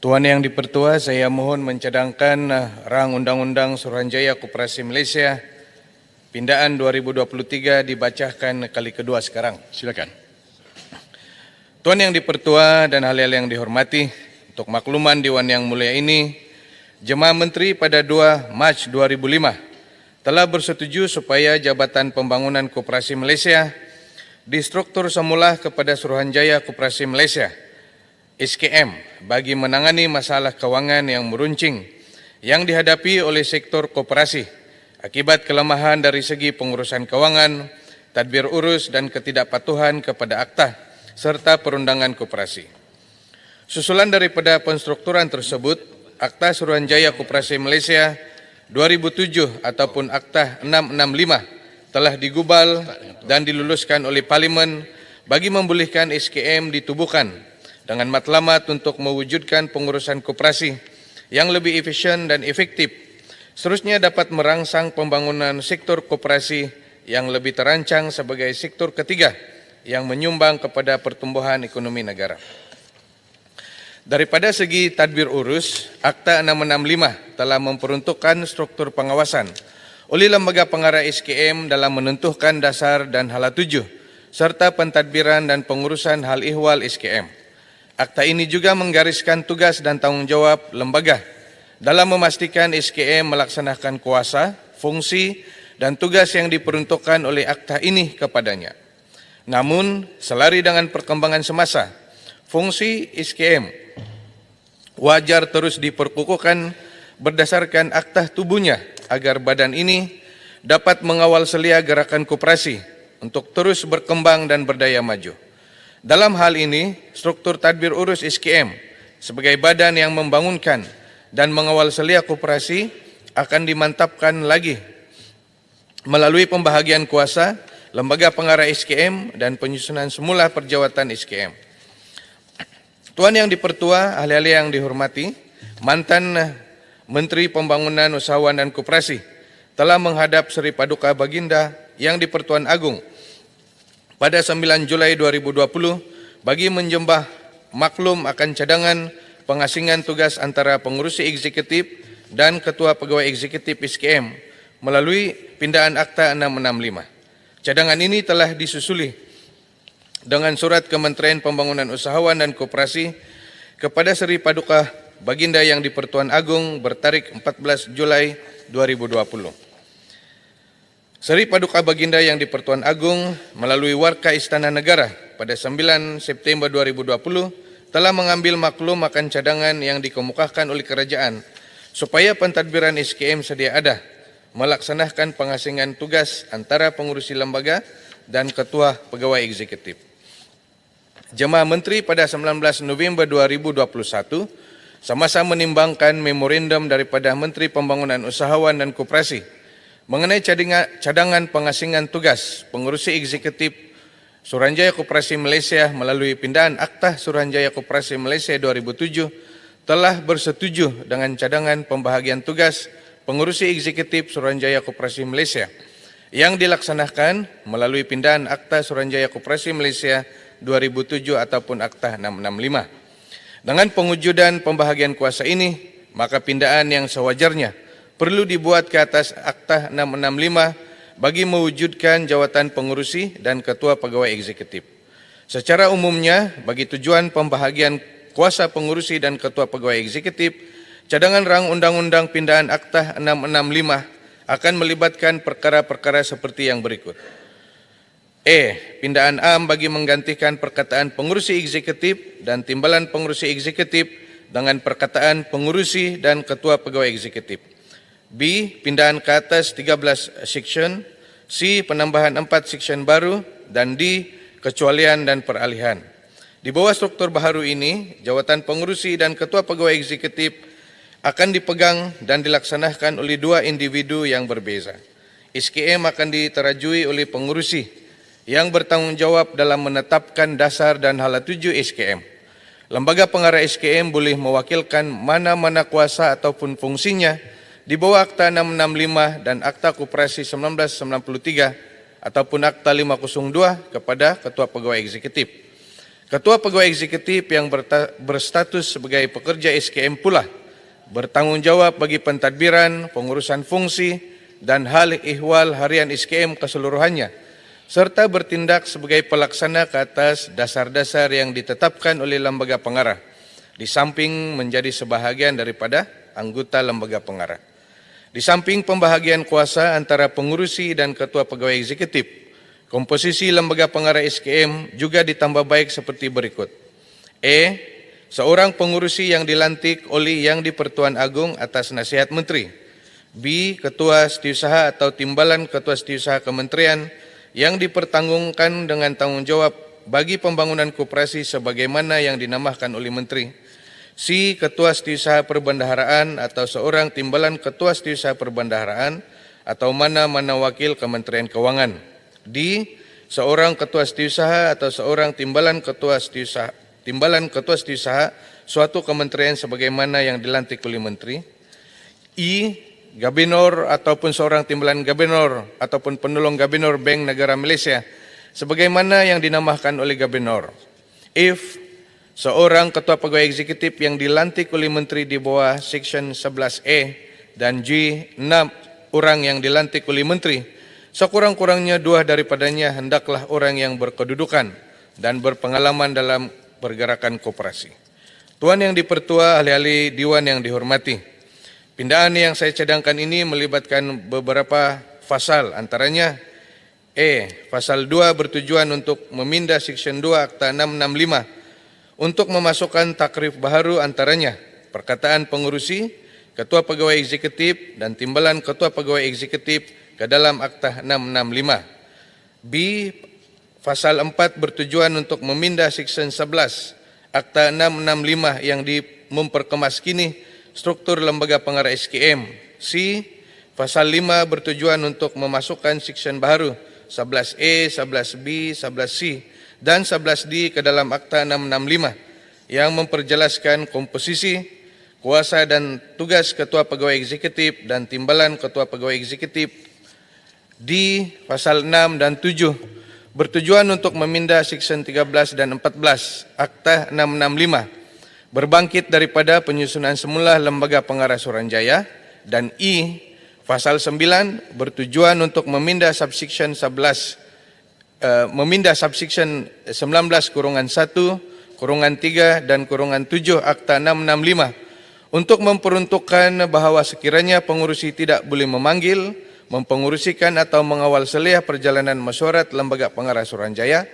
Tuan Yang Dipertua, saya mohon mencadangkan rang Undang-Undang Suruhanjaya Koperasi Malaysia Pindaan 2023 dibacakan kali kedua sekarang. Silakan. Tuan Yang Dipertua dan hal-hal yang dihormati, untuk makluman Dewan Yang Mulia ini, Jemaah Menteri pada 2 Mac 2005 telah bersetuju supaya Jabatan Pembangunan Koperasi Malaysia distruktur semula kepada Suruhanjaya Koperasi Malaysia SKM bagi menangani masalah kewangan yang meruncing yang dihadapi oleh sektor koperasi akibat kelemahan dari segi pengurusan kewangan, tadbir urus dan ketidakpatuhan kepada akta serta perundangan koperasi. Susulan daripada penstrukturan tersebut, Akta Suruhanjaya Koperasi Malaysia 2007 ataupun Akta 665 telah digubal dan diluluskan oleh Parlimen bagi membolehkan SKM ditubuhkan dengan matlamat untuk mewujudkan pengurusan koperasi yang lebih efisien dan efektif. Seterusnya dapat merangsang pembangunan sektor koperasi yang lebih terancang sebagai sektor ketiga yang menyumbang kepada pertumbuhan ekonomi negara. Daripada segi tadbir urus, Akta 665 telah memperuntukkan struktur pengawasan oleh Lembaga Pengarah SKM dalam menentukan dasar dan hala tuju serta pentadbiran dan pengurusan hal ehwal SKM. Akta ini juga menggariskan tugas dan tanggungjawab lembaga dalam memastikan SKM melaksanakan kuasa, fungsi dan tugas yang diperuntukkan oleh akta ini kepadanya. Namun, selari dengan perkembangan semasa, fungsi SKM wajar terus diperkukuhkan berdasarkan akta tubuhnya agar badan ini dapat mengawal selia gerakan koperasi untuk terus berkembang dan berdaya maju. Dalam hal ini, struktur tadbir urus SKM sebagai badan yang membangunkan dan mengawal selia koperasi akan dimantapkan lagi melalui pembahagian kuasa, Lembaga Pengarah SKM dan penyusunan semula perjawatan SKM. Tuan Yang Dipertua, ahli-ahli yang dihormati, mantan Menteri Pembangunan Usahawan dan Koperasi telah menghadap Seri Paduka Baginda Yang Dipertuan Agung pada 9 Julai 2020 bagi menjembah maklum akan cadangan pengasingan tugas antara pengurusi eksekutif dan Ketua Pegawai Eksekutif SKM melalui pindaan Akta 665. Cadangan ini telah disusuli dengan surat Kementerian Pembangunan Usahawan dan Koperasi kepada Seri Paduka Baginda Yang Dipertuan Agung bertarik 14 Julai 2020. Seri Paduka Baginda Yang Dipertuan Agung melalui Warka Istana Negara pada 9 September 2020 telah mengambil maklum akan cadangan yang dikemukakan oleh kerajaan supaya pentadbiran SKM sedia ada melaksanakan pengasingan tugas antara pengurusi lembaga dan Ketua Pegawai Eksekutif. Jemaah Menteri pada 19 November 2021 sama-sama menimbangkan memorandum daripada Menteri Pembangunan Usahawan dan Koperasi mengenai cadangan pengasingan tugas pengurusi eksekutif Suruhanjaya Koperasi Malaysia melalui pindaan Akta Suruhanjaya Koperasi Malaysia 2007 telah bersetuju dengan cadangan pembahagian tugas pengurusi eksekutif Suruhanjaya Koperasi Malaysia yang dilaksanakan melalui pindaan Akta Suruhanjaya Koperasi Malaysia 2007 ataupun Akta 665. Dengan pengujudan pembahagian kuasa ini, maka pindaan yang sewajarnya perlu dibuat ke atas Akta 665 bagi mewujudkan jawatan pengurusi dan Ketua Pegawai Eksekutif. Secara umumnya, bagi tujuan pembahagian kuasa pengurusi dan Ketua Pegawai Eksekutif, cadangan rang Undang-Undang Pindaan Akta 665 akan melibatkan perkara-perkara seperti yang berikut. Pindaan am bagi menggantikan perkataan pengurusi eksekutif dan timbalan pengurusi eksekutif dengan perkataan pengurusi dan Ketua Pegawai Eksekutif. B. Pindaan ke atas 13 section. C. Penambahan 4 section baru. Dan D. Kecualian dan peralihan. Di bawah struktur baharu ini, jawatan pengurusi dan Ketua Pegawai Eksekutif akan dipegang dan dilaksanakan oleh dua individu yang berbeza. SKM akan diterajui oleh pengurusi yang bertanggungjawab dalam menetapkan dasar dan hala tuju SKM. Lembaga Pengarah SKM boleh mewakilkan mana-mana kuasa ataupun fungsinya di bawah Akta 665 dan Akta Koperasi 1993 ataupun Akta 502 kepada Ketua Pegawai Eksekutif. Ketua Pegawai Eksekutif yang berstatus sebagai pekerja SKM pula bertanggung jawab bagi pentadbiran, pengurusan fungsi, dan hal ihwal harian SKM keseluruhannya, serta bertindak sebagai pelaksana ke atas dasar-dasar yang ditetapkan oleh lembaga pengarah, di samping menjadi sebahagian daripada anggota lembaga pengarah. Di samping pembahagian kuasa antara pengurusi dan ketua pegawai eksekutif, komposisi lembaga pengarah SKM juga ditambah baik seperti berikut. Seorang pengurusi yang dilantik oleh Yang di-Pertuan Agong atas nasihat Menteri. B. Ketua Setiausaha atau Timbalan Ketua Setiausaha Kementerian yang dipertanggungkan dengan tanggung jawab bagi pembangunan koperasi sebagaimana yang dinamakan oleh Menteri. C. Ketua Setiausaha Perbendaharaan atau seorang timbalan Ketua Setiausaha Perbendaharaan atau mana-mana wakil Kementerian Keuangan. D. Seorang Ketua Setiausaha atau seorang timbalan Ketua Setiausaha suatu kementerian sebagaimana yang dilantik oleh Menteri. Gabinor ataupun seorang timbalan Gabinor ataupun penolong Gabinor Bank Negara Malaysia sebagaimana yang dinamakan oleh Gabinor. If seorang ketua pegawai eksekutif yang dilantik oleh Menteri di bawah Seksyen 11A dan G. 6 orang yang dilantik oleh Menteri, sekurang-kurangnya 2 daripadanya hendaklah orang yang berkedudukan dan berpengalaman dalam pergerakan koperasi. Tuan Yang di-Pertua, ahli-ahli Dewan yang dihormati, pindahan yang saya cadangkan ini melibatkan beberapa pasal, antaranya Pasal 2 bertujuan untuk memindah Seksyen 2 Akta 665 untuk memasukkan takrif baharu, antaranya perkataan pengurusi, ketua pegawai eksekutif dan timbalan ketua pegawai eksekutif ke dalam Akta 665. B. Pasal 4 bertujuan untuk memindah Seksyen 11 Akta 665 yang memperkemas kini struktur lembaga pengarah SKM. C. Pasal 5 bertujuan untuk memasukkan seksyen baru 11A, 11B, 11C dan 11D ke dalam Akta 665 yang memperjelaskan komposisi, kuasa dan tugas ketua pegawai eksekutif dan timbalan ketua pegawai eksekutif. D. Pasal 6 dan 7 bertujuan untuk memindah seksyen 13 dan 14 Akta 665 berbangkit daripada penyusunan semula Lembaga Pengarah Suruhanjaya, dan Pasal 9 bertujuan untuk memindah subsection 19 -1, -3 dan -7 Akta 665 untuk memperuntukkan bahawa sekiranya pengurusi tidak boleh memanggil, mempengurusikan atau mengawal seliah perjalanan mesyuarat Lembaga Pengarah Suruhanjaya,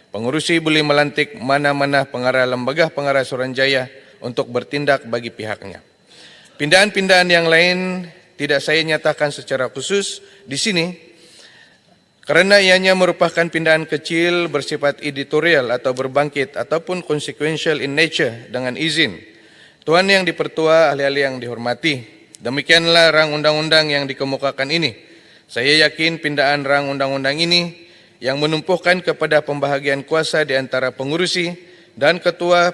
pengurusi boleh melantik mana-mana pengarah Lembaga Pengarah Suruhanjaya untuk bertindak bagi pihaknya. Pindahan-pindahan yang lain tidak saya nyatakan secara khusus di sini kerana ianya merupakan pindahan kecil bersifat editorial atau berbangkit ataupun consequential in nature dengan izin. Tuan Yang di-Pertua, ahli-ahli yang dihormati, demikianlah rang undang-undang yang dikemukakan ini. Saya yakin pindahan rang undang-undang ini yang menumpuhkan kepada pembahagian kuasa di antara pengurusi dan ketua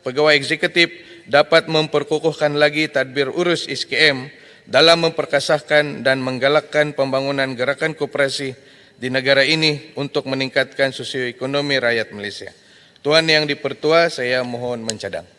pegawai eksekutif dapat memperkukuhkan lagi tadbir urus SKM dalam memperkasahkan dan menggalakkan pembangunan gerakan koperasi di negara ini untuk meningkatkan sosioekonomi rakyat Malaysia. Tuan Yang di-Pertua, saya mohon mencadang.